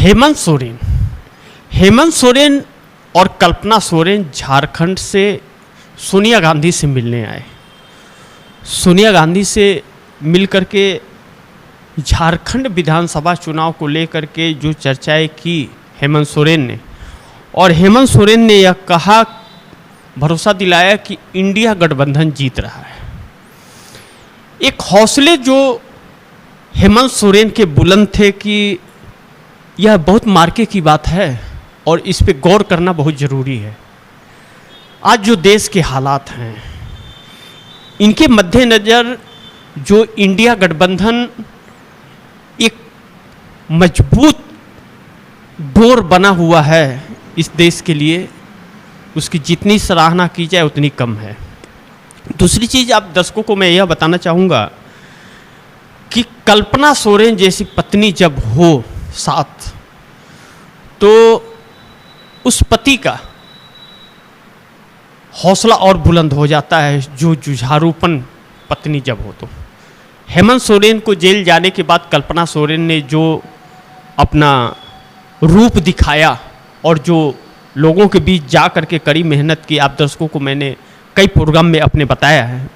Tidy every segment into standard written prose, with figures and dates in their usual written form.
हेमंत सोरेन और कल्पना सोरेन झारखंड से सोनिया गांधी से मिलने आए। सोनिया गांधी से मिल करके झारखंड विधानसभा चुनाव को लेकर के जो चर्चाएं की हेमंत सोरेन ने, और हेमंत सोरेन ने यह कहा, भरोसा दिलाया कि इंडिया गठबंधन जीत रहा है। एक हौसले जो हेमंत सोरेन के बुलंद थे कि यह बहुत मार्के की बात है और इस पे गौर करना बहुत ज़रूरी है। आज जो देश के हालात हैं, इनके मद्देनज़र जो इंडिया गठबंधन एक मजबूत डोर बना हुआ है इस देश के लिए, उसकी जितनी सराहना की जाए उतनी कम है। दूसरी चीज़, आप दर्शकों को मैं यह बताना चाहूँगा कि कल्पना सोरेन जैसी पत्नी जब हो साथ, तो उस पति का हौसला और बुलंद हो जाता है, जो जुझारूपन पत्नी जब हो। तो हेमंत सोरेन को जेल जाने के बाद कल्पना सोरेन ने जो अपना रूप दिखाया और जो लोगों के बीच जा कर के कड़ी मेहनत की, आप दर्शकों को मैंने कई प्रोग्राम में अपने बताया है,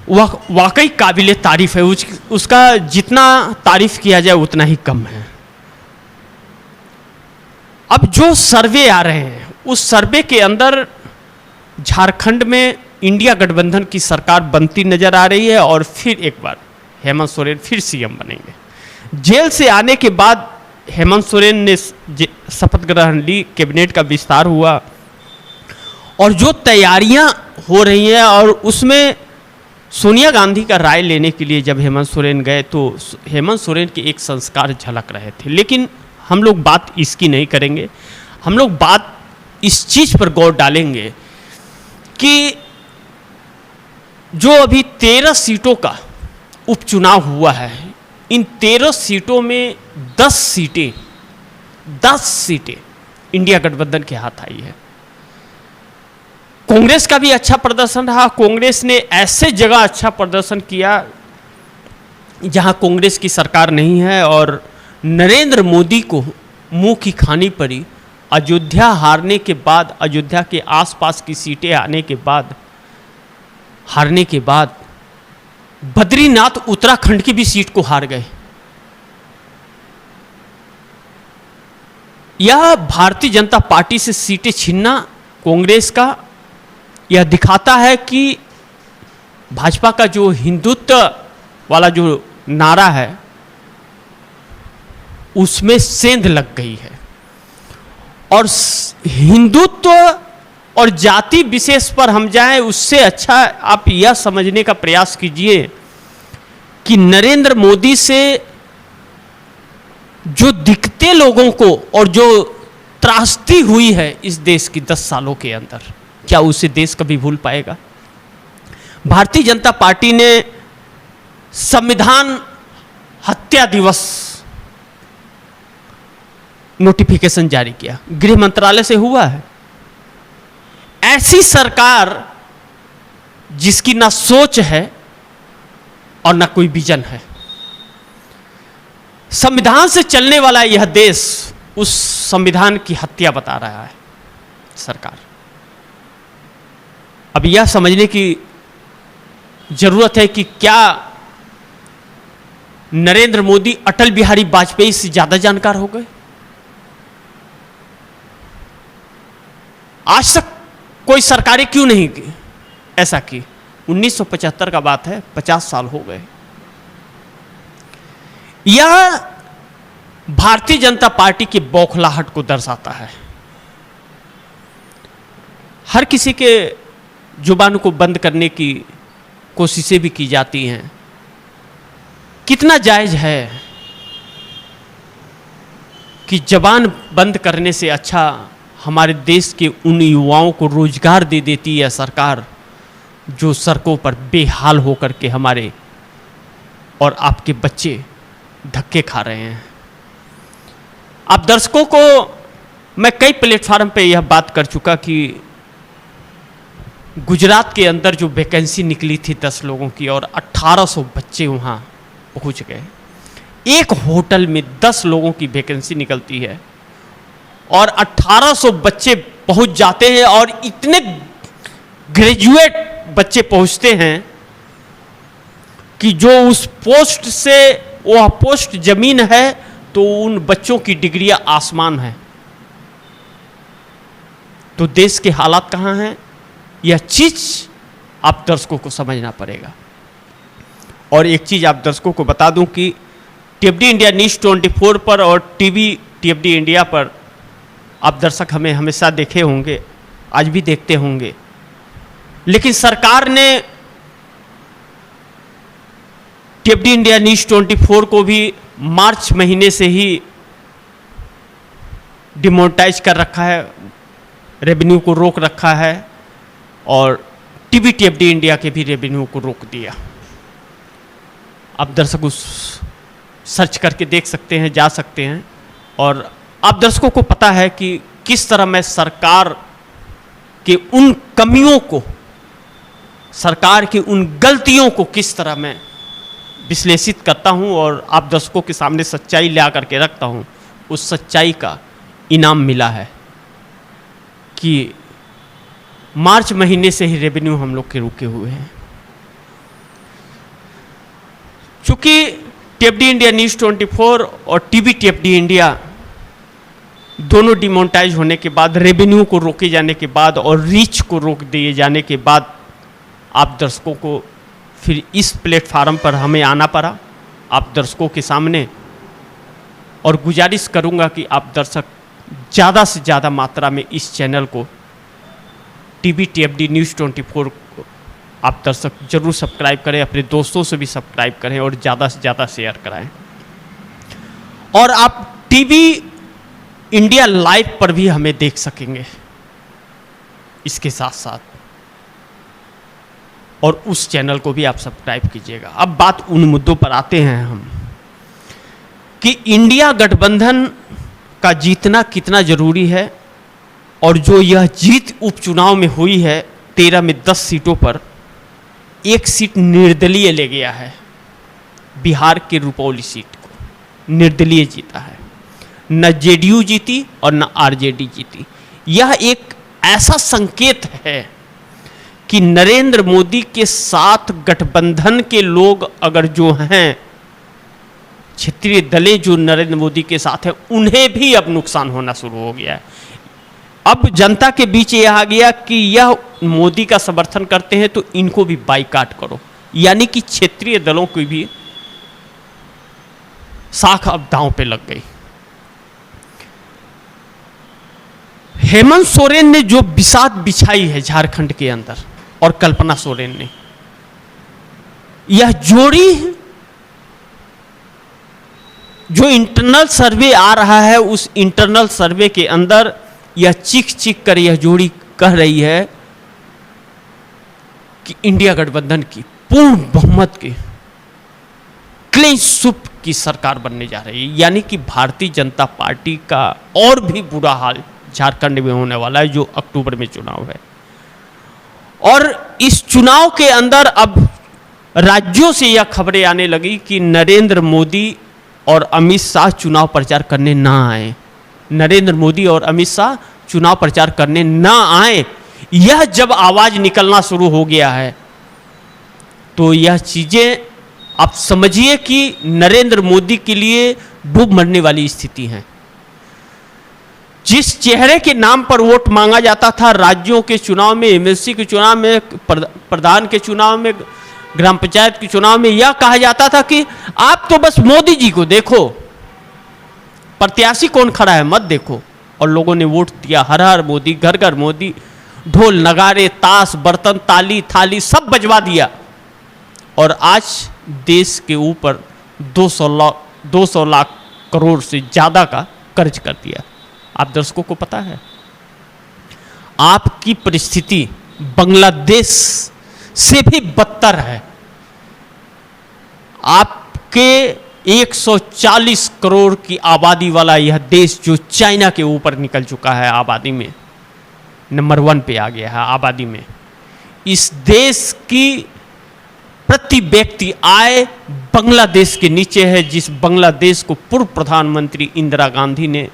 वह वाकई काबिले तारीफ है। उसका जितना तारीफ किया जाए उतना ही कम है। अब जो सर्वे आ रहे हैं, उस सर्वे के अंदर झारखंड में इंडिया गठबंधन की सरकार बनती नजर आ रही है और फिर एक बार हेमंत सोरेन फिर सीएम बनेंगे। जेल से आने के बाद हेमंत सोरेन ने शपथ ग्रहण ली, कैबिनेट का विस्तार हुआ और जो तैयारियां हो रही हैं, और उसमें सोनिया गांधी का राय लेने के लिए जब हेमंत सोरेन गए तो हेमंत सोरेन के एक संस्कार झलक रहे थे। लेकिन हम लोग बात इसकी नहीं करेंगे, हम लोग बात इस चीज़ पर गौर डालेंगे कि जो अभी 13 सीटों का उपचुनाव हुआ है, इन 13 सीटों में 10 सीटें इंडिया गठबंधन के हाथ आई है। कांग्रेस का भी अच्छा प्रदर्शन रहा। कांग्रेस ने ऐसे जगह अच्छा प्रदर्शन किया जहां कांग्रेस की सरकार नहीं है, और नरेंद्र मोदी को मुंह की खानी पड़ी। अयोध्या हारने के बाद, अयोध्या के आसपास की सीटें हारने के बाद बद्रीनाथ उत्तराखंड की भी सीट को हार गए। यह भारतीय जनता पार्टी से सीटें छीनना कांग्रेस का यह दिखाता है कि भाजपा का जो हिंदुत्व वाला जो नारा है उसमें सेंध लग गई है। और हिंदुत्व और जाति विशेष पर हम जाएं, उससे अच्छा आप यह समझने का प्रयास कीजिए कि नरेंद्र मोदी से जो दिखते लोगों को और जो त्रासदी हुई है इस देश की 10 सालों के अंदर, क्या उसे देश कभी भूल पाएगा? भारतीय जनता पार्टी ने संविधान हत्या दिवस नोटिफिकेशन जारी किया, गृह मंत्रालय से हुआ है। ऐसी सरकार जिसकी ना सोच है और ना कोई विजन है, संविधान से चलने वाला यह देश उस संविधान की हत्या बता रहा है सरकार। अब यह समझने की जरूरत है कि क्या नरेंद्र मोदी अटल बिहारी वाजपेयी से ज्यादा जानकार हो गए? आज तक कोई सरकारें क्यों नहीं की ऐसा की? 1975 का बात है, 50 साल हो गए। यह भारतीय जनता पार्टी की बौखलाहट को दर्शाता है। हर किसी के जुबान को बंद करने की कोशिशें भी की जाती हैं। कितना जायज है कि जबान बंद करने से अच्छा हमारे देश के उन युवाओं को रोजगार दे देती है सरकार, जो सड़कों पर बेहाल होकर के हमारे और आपके बच्चे धक्के खा रहे हैं। आप दर्शकों को मैं कई प्लेटफार्म पे यह बात कर चुका कि गुजरात के अंदर जो वैकेंसी निकली थी 10 लोगों की, और 1800 बच्चे वहाँ पहुँच गए। एक होटल में 10 लोगों की वैकेंसी निकलती है और 1800 बच्चे पहुंच जाते हैं और इतने ग्रेजुएट बच्चे पहुंचते हैं कि जो उस पोस्ट से वह पोस्ट जमीन है तो उन बच्चों की डिग्रियां आसमान है। तो देश के हालात कहां हैं, यह चीज आप दर्शकों को समझना पड़ेगा। और एक चीज आप दर्शकों को बता दूं कि टीएफडी इंडिया न्यूज़ 24 पर और टीवी टीएफडी इंडिया पर आप दर्शक हमें हमेशा देखे होंगे, आज भी देखते होंगे, लेकिन सरकार ने टीएफडी इंडिया न्यूज़ 24 को भी मार्च महीने से ही डिमोनेटाइज कर रखा है, रेवेन्यू को रोक रखा है और टीवी टीएफडी इंडिया के भी रेवेन्यू को रोक दिया। आप दर्शक उस सर्च करके देख सकते हैं, जा सकते हैं और आप दर्शकों को पता है कि किस तरह मैं सरकार के उन कमियों को, सरकार की उन गलतियों को किस तरह मैं विश्लेषित करता हूं और आप दर्शकों के सामने सच्चाई ला करके रखता हूं। उस सच्चाई का इनाम मिला है कि मार्च महीने से ही रेवेन्यू हम लोग के रुके हुए हैं। चूंकि टीएफडी इंडिया न्यूज़ 24 और टीवी टीएफडी इंडिया दोनों डिमोनेटाइज होने के बाद, रेवेन्यू को रोके जाने के बाद और रीच को रोक दिए जाने के बाद आप दर्शकों को फिर इस प्लेटफार्म पर हमें आना पड़ा आप दर्शकों के सामने। और गुजारिश करूंगा कि आप दर्शक ज़्यादा से ज़्यादा मात्रा में इस चैनल को टीवी टीएफडी न्यूज़ 24 को आप दर्शक जरूर सब्सक्राइब करें, अपने दोस्तों से भी सब्सक्राइब करें और ज़्यादा से ज़्यादा शेयर कराएं। और आप टीवी इंडिया लाइव पर भी हमें देख सकेंगे इसके साथ साथ, और उस चैनल को भी आप सब्सक्राइब कीजिएगा। अब बात उन मुद्दों पर आते हैं हम कि इंडिया गठबंधन का जीतना कितना जरूरी है और जो यह जीत उपचुनाव में हुई है 13 में 10 सीटों पर, एक सीट निर्दलीय ले गया है। बिहार के रुपौली सीट को निर्दलीय जीता है, न जेडीयू जीती और न आरजेडी जीती। यह एक ऐसा संकेत है कि नरेंद्र मोदी के साथ गठबंधन के लोग अगर जो हैं, क्षेत्रीय दलें जो नरेंद्र मोदी के साथ हैं, उन्हें भी अब नुकसान होना शुरू हो गया है। अब जनता के बीच यह आ गया कि यह मोदी का समर्थन करते हैं तो इनको भी बाइकाट करो, यानी कि क्षेत्रीय दलों की भी साख अब दांव पे लग गई। हेमंत सोरेन ने जो बिसात बिछाई है झारखंड के अंदर और कल्पना सोरेन ने, यह जोड़ी जो इंटरनल सर्वे आ रहा है, उस इंटरनल सर्वे के अंदर यह चीख चीख कर यह जोड़ी कह रही है कि इंडिया गठबंधन की पूर्ण बहुमत की क्लीन स्वीप की सरकार बनने जा रही है। यानी कि भारतीय जनता पार्टी का और भी बुरा हाल झारखंड में होने वाला है, जो अक्टूबर में चुनाव है। और इस चुनाव के अंदर अब राज्यों से यह खबरें आने लगी कि नरेंद्र मोदी और अमित शाह चुनाव प्रचार करने ना आए। नरेंद्र मोदी और अमित शाह चुनाव प्रचार करने ना आए, यह जब आवाज निकलना शुरू हो गया है तो यह चीजें आप समझिए कि नरेंद्र मोदी के लिए डूब मरने वाली स्थिति है। जिस चेहरे के नाम पर वोट मांगा जाता था राज्यों के चुनाव में, एमएलसी के चुनाव में, प्रधान के चुनाव में, ग्राम पंचायत के चुनाव में, यह कहा जाता था कि आप तो बस मोदी जी को देखो, प्रत्याशी कौन खड़ा है मत देखो। और लोगों ने वोट दिया, हर हर मोदी, घर घर मोदी, ढोल नगारे ताश बर्तन ताली थाली सब बजवा दिया। और आज देश के ऊपर 200 लाख करोड़ से ज़्यादा का कर्ज कर दिया। आप दर्शकों को पता है आपकी परिस्थिति बांग्लादेश से भी बदतर है। आपके 140 करोड़ की आबादी वाला यह देश जो चाइना के ऊपर निकल चुका है आबादी में, नंबर 1 पे आ गया है आबादी में, इस देश की प्रति व्यक्ति आय बांग्लादेश के नीचे है, जिस बांग्लादेश को पूर्व प्रधानमंत्री इंदिरा गांधी ने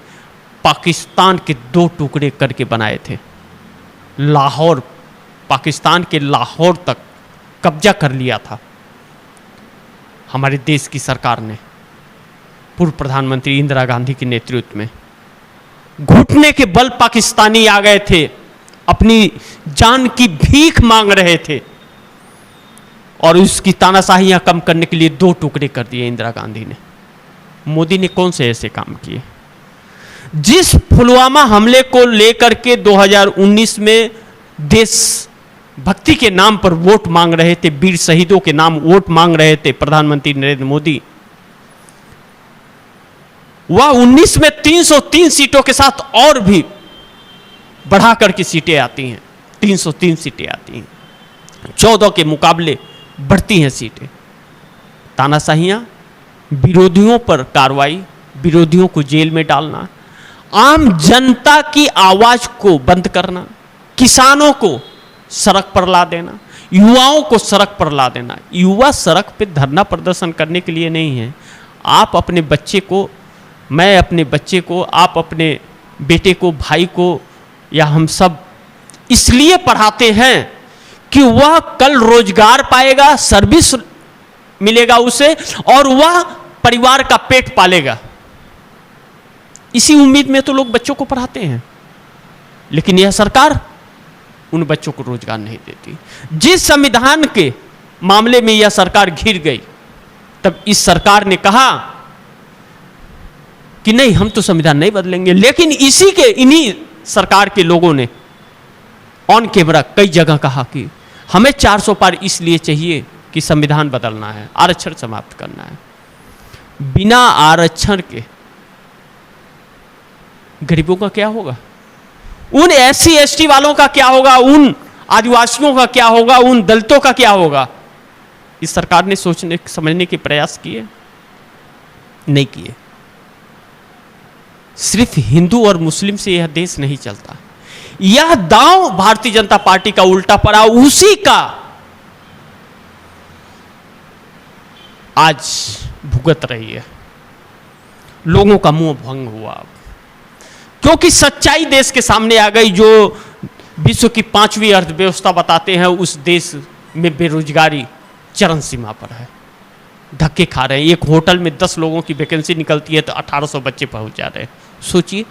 पाकिस्तान के 2 टुकड़े करके बनाए थे। लाहौर, पाकिस्तान के लाहौर तक कब्जा कर लिया था हमारे देश की सरकार ने, पूर्व प्रधानमंत्री इंदिरा गांधी के नेतृत्व में। घुटने के बल पाकिस्तानी आ गए थे, अपनी जान की भीख मांग रहे थे, और उसकी तानाशाहियां कम करने के लिए 2 टुकड़े कर दिए इंदिरा गांधी ने। मोदी ने कौन से ऐसे काम किए? जिस पुलवामा हमले को लेकर के 2019 में देश भक्ति के नाम पर वोट मांग रहे थे, वीर शहीदों के नाम वोट मांग रहे थे प्रधानमंत्री नरेंद्र मोदी, वह 19 में 303 सीटों के साथ और भी बढ़ा करके सीटें आती हैं, 303 सीटें आती हैं, 14 के मुकाबले बढ़ती हैं सीटें। तानाशाहियां, विरोधियों पर कार्रवाई, विरोधियों को जेल में डालना, आम जनता की आवाज को बंद करना, किसानों को सड़क पर ला देना, युवाओं को सड़क पर ला देना। युवा सड़क पे धरना प्रदर्शन करने के लिए नहीं है। आप अपने बच्चे को, मैं अपने बच्चे को, आप अपने बेटे को, भाई को, या हम सब इसलिए पढ़ाते हैं कि वह कल रोजगार पाएगा, सर्विस मिलेगा उसे, और वह परिवार का पेट पालेगा। इसी उम्मीद में तो लोग बच्चों को पढ़ाते हैं, लेकिन यह सरकार उन बच्चों को रोजगार नहीं देती। जिस संविधान के मामले में यह सरकार घिर गई, तब इस सरकार ने कहा कि नहीं, हम तो संविधान नहीं बदलेंगे। लेकिन इन्हीं सरकार के लोगों ने ऑन कैमरा कई जगह कहा कि हमें 400 पार इसलिए चाहिए कि संविधान बदलना है, आरक्षण समाप्त करना है। बिना आरक्षण के गरीबों का क्या होगा? उन SC ST वालों का क्या होगा? उन आदिवासियों का क्या होगा? उन दलितों का क्या होगा? इस सरकार ने सोचने समझने के प्रयास किए? नहीं किए। सिर्फ हिंदू और मुस्लिम से यह देश नहीं चलता। यह दांव भारतीय जनता पार्टी का उल्टा पड़ा, उसी का आज भुगत रही है। लोगों का मुंह भंग हुआ, क्योंकि सच्चाई देश के सामने आ गई। जो विश्व की 5वीं अर्थव्यवस्था बताते हैं, उस देश में बेरोजगारी चरम सीमा पर है, धक्के खा रहे हैं। एक होटल में 10 लोगों की वैकेंसी निकलती है तो 1800 बच्चे पहुंच जा रहे हैं। सोचिए,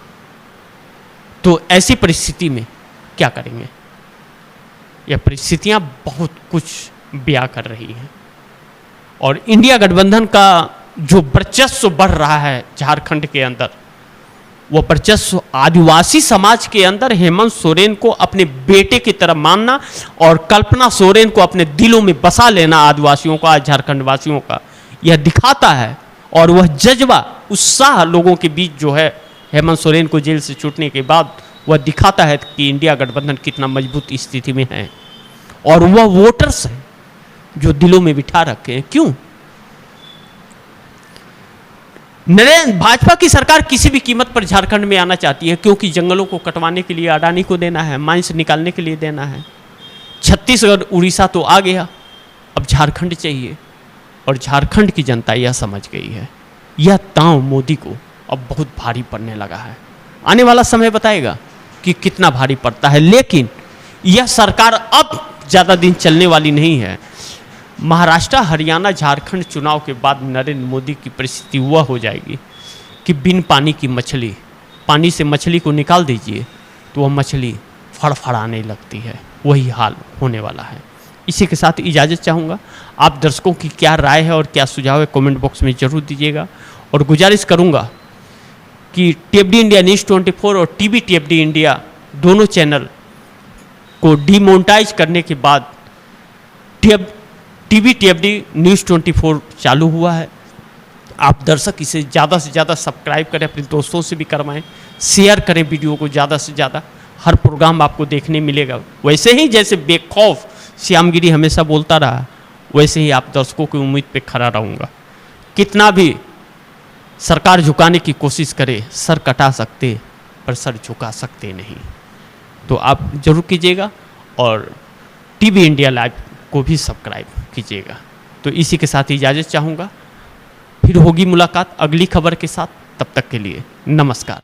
तो ऐसी परिस्थिति में क्या करेंगे? यह परिस्थितियां बहुत कुछ बयां कर रही हैं। और इंडिया गठबंधन का जो वर्चस्व बढ़ रहा है झारखंड के अंदर, वह वर्चस्व आदिवासी समाज के अंदर हेमंत सोरेन को अपने बेटे की तरह मानना और कल्पना सोरेन को अपने दिलों में बसा लेना आदिवासियों का, झारखंड वासियों का, यह दिखाता है। और वह जज्बा, उत्साह लोगों के बीच जो है हेमंत सोरेन को जेल से छूटने के बाद, वह दिखाता है कि इंडिया गठबंधन कितना मजबूत स्थिति में है। और वह वोटर्स हैं जो दिलों में बिठा रखे हैं। क्यों? भाजपा की सरकार किसी भी कीमत पर झारखंड में आना चाहती है, क्योंकि जंगलों को कटवाने के लिए अडानी को देना है, माइंस निकालने के लिए देना है। छत्तीसगढ़, उड़ीसा तो आ गया, अब झारखंड चाहिए। और झारखंड की जनता यह समझ गई है, यह दांव मोदी को अब बहुत भारी पड़ने लगा है। आने वाला समय बताएगा कि कितना भारी पड़ता है। लेकिन यह सरकार अब ज़्यादा दिन चलने वाली नहीं है। महाराष्ट्र, हरियाणा, झारखंड चुनाव के बाद नरेंद्र मोदी की परिस्थिति वह हो जाएगी कि बिन पानी की मछली, पानी से मछली को निकाल दीजिए तो वह मछली फड़फड़ाने लगती है। वही हाल होने वाला है। इसी के साथ इजाज़त चाहूँगा। आप दर्शकों की क्या राय है और क्या सुझाव है, कमेंट बॉक्स में ज़रूर दीजिएगा। और गुजारिश करूँगा कि TFD इंडिया न्यूज़ 24 और TV TFD इंडिया दोनों चैनल को डिमोनेटाइज करने के बाद TV TFD न्यूज़ 24 चालू हुआ है। आप दर्शक इसे ज़्यादा से ज़्यादा सब्सक्राइब करें, अपने दोस्तों से भी करवाएं, शेयर करें वीडियो को ज़्यादा से ज़्यादा। हर प्रोग्राम आपको देखने मिलेगा। वैसे ही जैसे बेखौफ श्यामगिरी हमेशा बोलता रहा, वैसे ही आप दर्शकों की उम्मीद पे खड़ा रहूँगा। कितना भी सरकार झुकाने की कोशिश करे, सर कटा सकते पर सर झुका सकते नहीं। तो आप जरूर कीजिएगा और TV इंडिया लाइव को भी सब्सक्राइब कीजिएगा। तो इसी के साथ इजाज़त चाहूँगा, फिर होगी मुलाकात अगली खबर के साथ। तब तक के लिए नमस्कार।